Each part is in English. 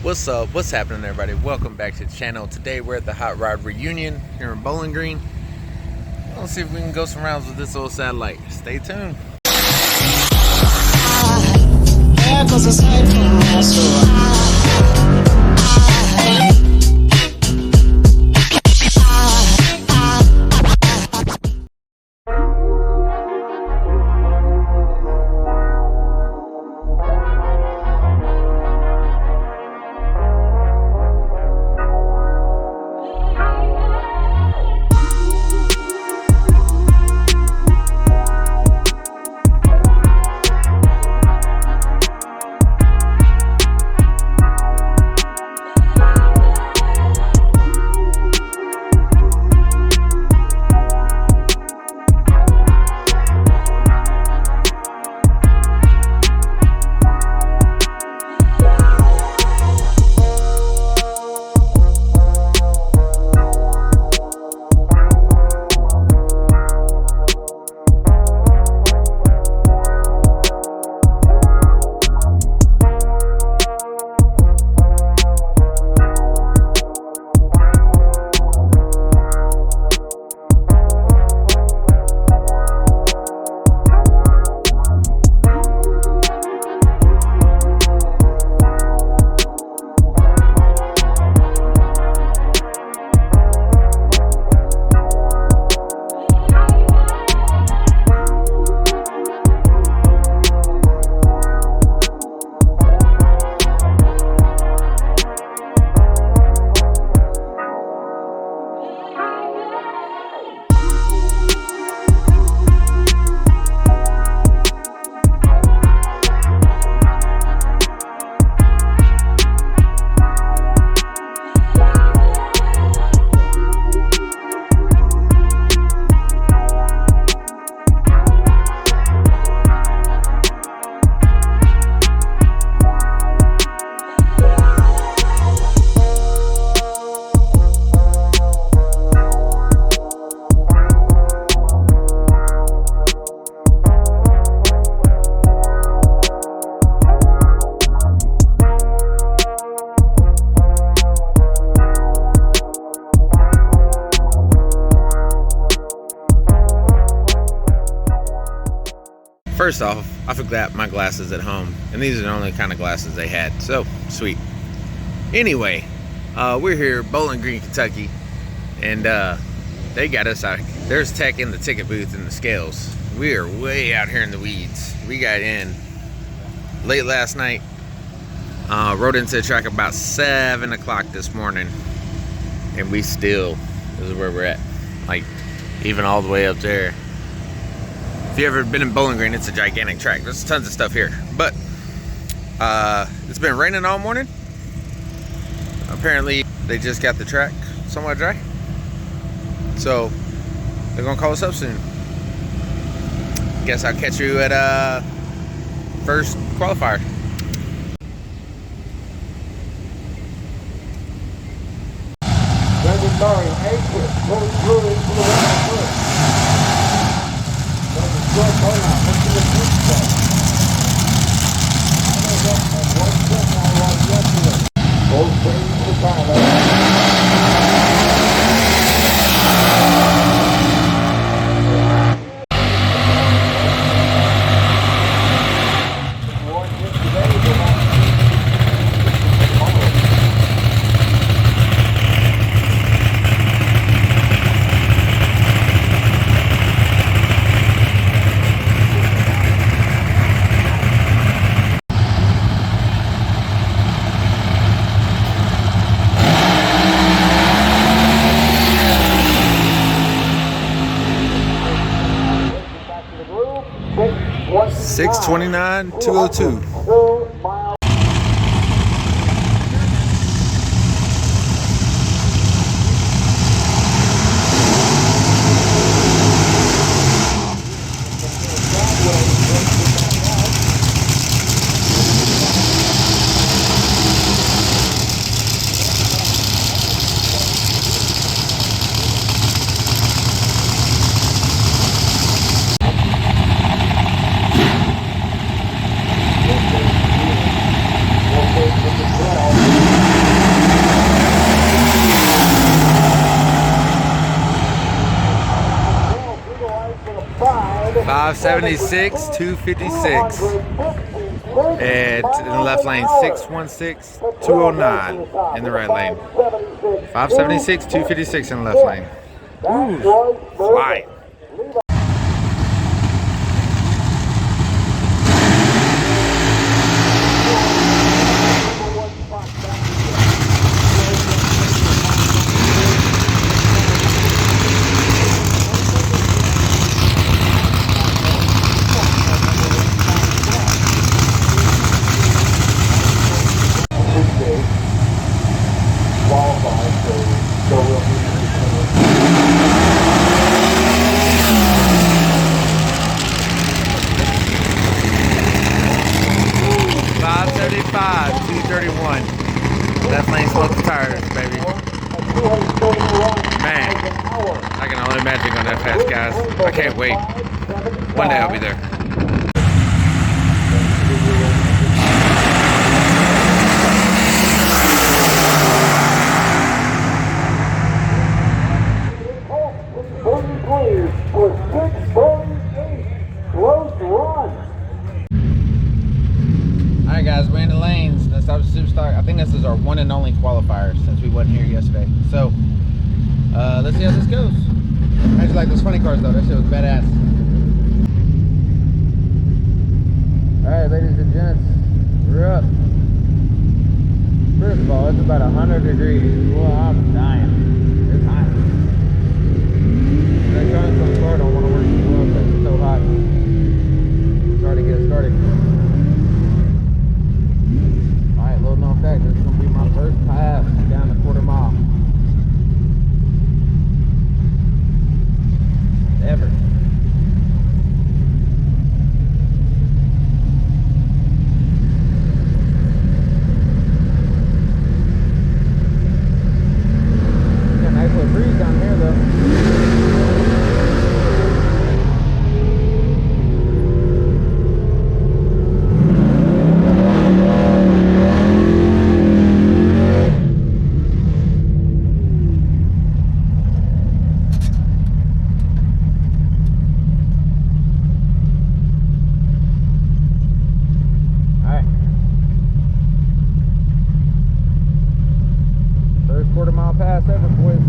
What's up? What's happening, everybody? Welcome back to the channel. Today we're at the Hot Rod reunion here in Bowling Green. Let's see if we can go some rounds with this old satellite. Stay tuned. First off, I forgot my glasses at home, and these are the only kind of glasses they had, so sweet. Anyway, we're here, Bowling Green, Kentucky, and they got us out. There's tech in the ticket booth and the scales. We are way out here in the weeds. We got in late last night, rode into the track about 7 o'clock this morning, and this is where we're at, like even all the way up there. If you've ever been in Bowling Green, it's a gigantic track. There's tons of stuff here. But it's been raining all morning. Apparently, they just got the track somewhat dry. So, they're going to call us up soon. Guess I'll catch you at first qualifier. $6:29.202. 576, 256. And in the left lane, 616, 209 in the right lane. 576, 256 in the left lane. Ooh, flying. Left lane smoke the tires, baby. Man, I can only imagine going that fast, guys. I can't wait. One day I'll be there. Alright guys, we're in the lanes. Let's stop the Superstar. I think this is our one and only qualifier since we wasn't here yesterday. So, let's see how this goes. I just like those funny cars though. That shit was badass. Alright, ladies and gents, we're up. First of all, it's about 100 degrees. Well, I'm dying. It's hot. The electronics car don't want to work as well because it's so hot. It's hard to get it started. Alright, loading off that. This is going to be my first pass down the quarter mile. Ever. Got a nice little breeze down here though. Quarter mile pass ever, boys.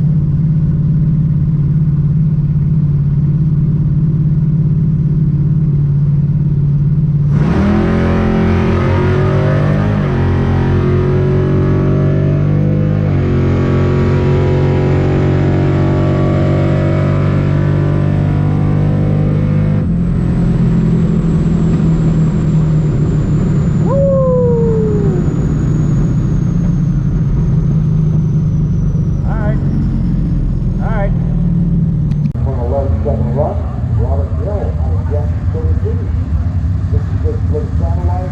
Plymouth Satellite,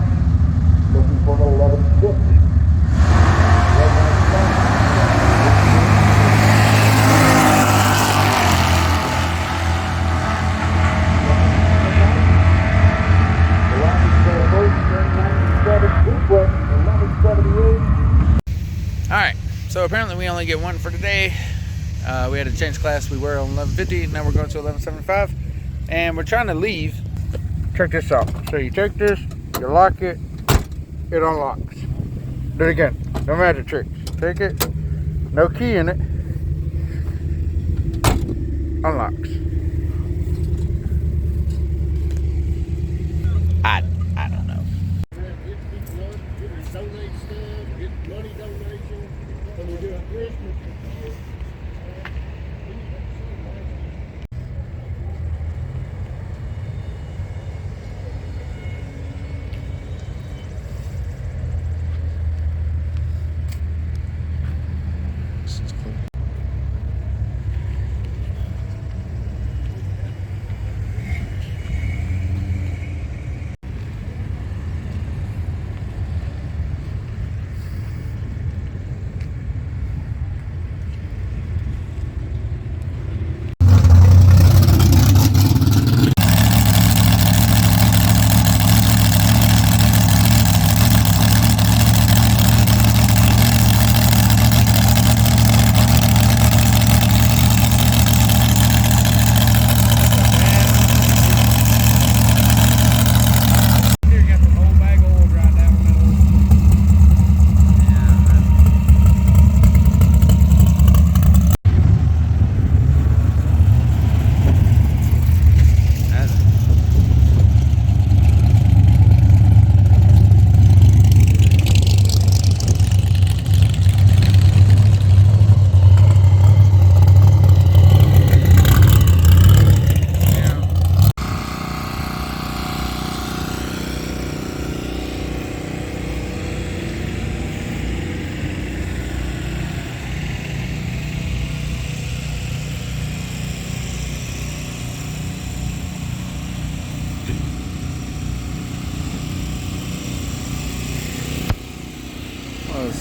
looking for an 1150. Alright, so apparently we only get one for today. We had to change class. We were on 1150, now we're going to 1175. And we're trying to leave. Check this out. So you take this, you lock it, it unlocks. Do it again. No magic tricks. Take it, no key in it, unlocks. I don't know.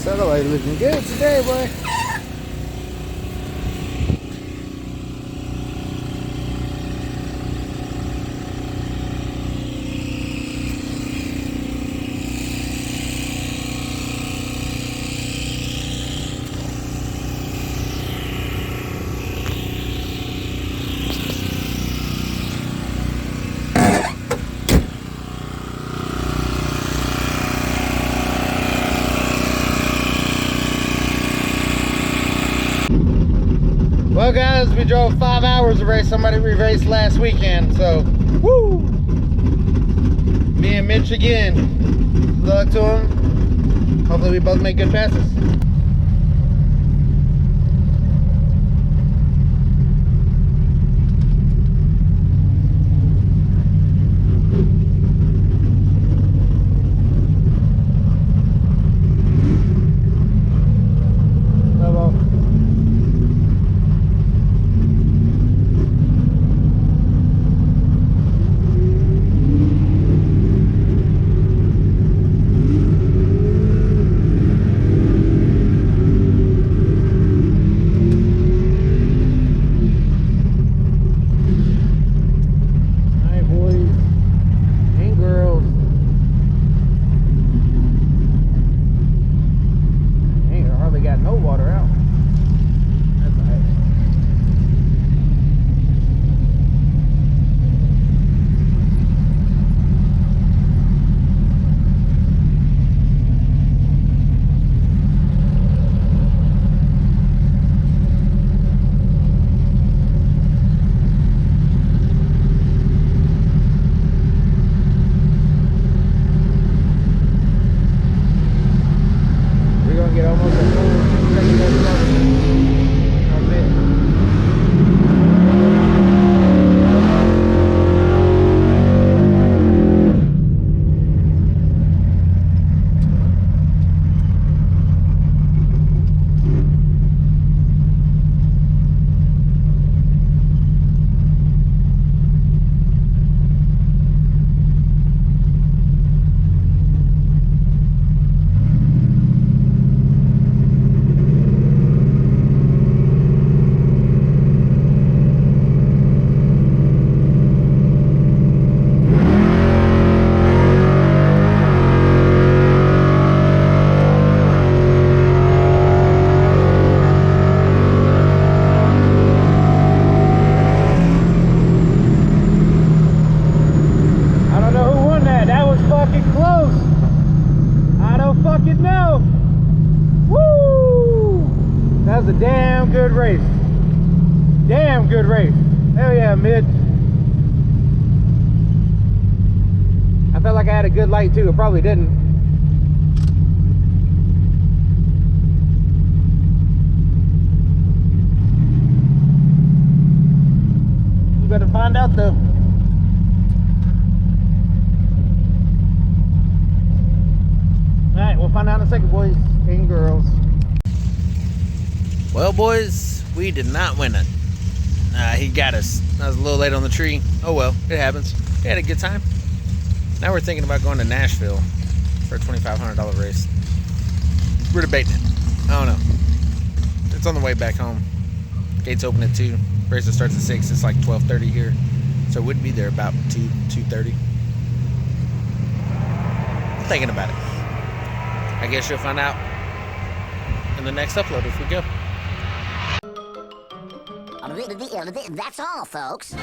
Satellite looking good today, boy. Well guys, we drove 5 hours to race somebody we raced last weekend, so woo! Me and Mitch again. Good luck to him. Hopefully we both make good passes. That was a damn good race. Damn good race. Hell yeah, Mitch. I felt like I had a good light too. I probably didn't. You better find out though. Alright, we'll find out in a second, boys and girls. Well, boys, we did not win it. He got us. I was a little late on the tree. Oh well, it happens. We had a good time. Now we're thinking about going to Nashville for a $2,500 race. We're debating it. I don't know. It's on the way back home. Gates open at 2. Race starts at 6. It's like 12:30 here. So we'd be there about 2:30. Thinking about it. I guess you'll find out in the next upload if we go. That's all, folks.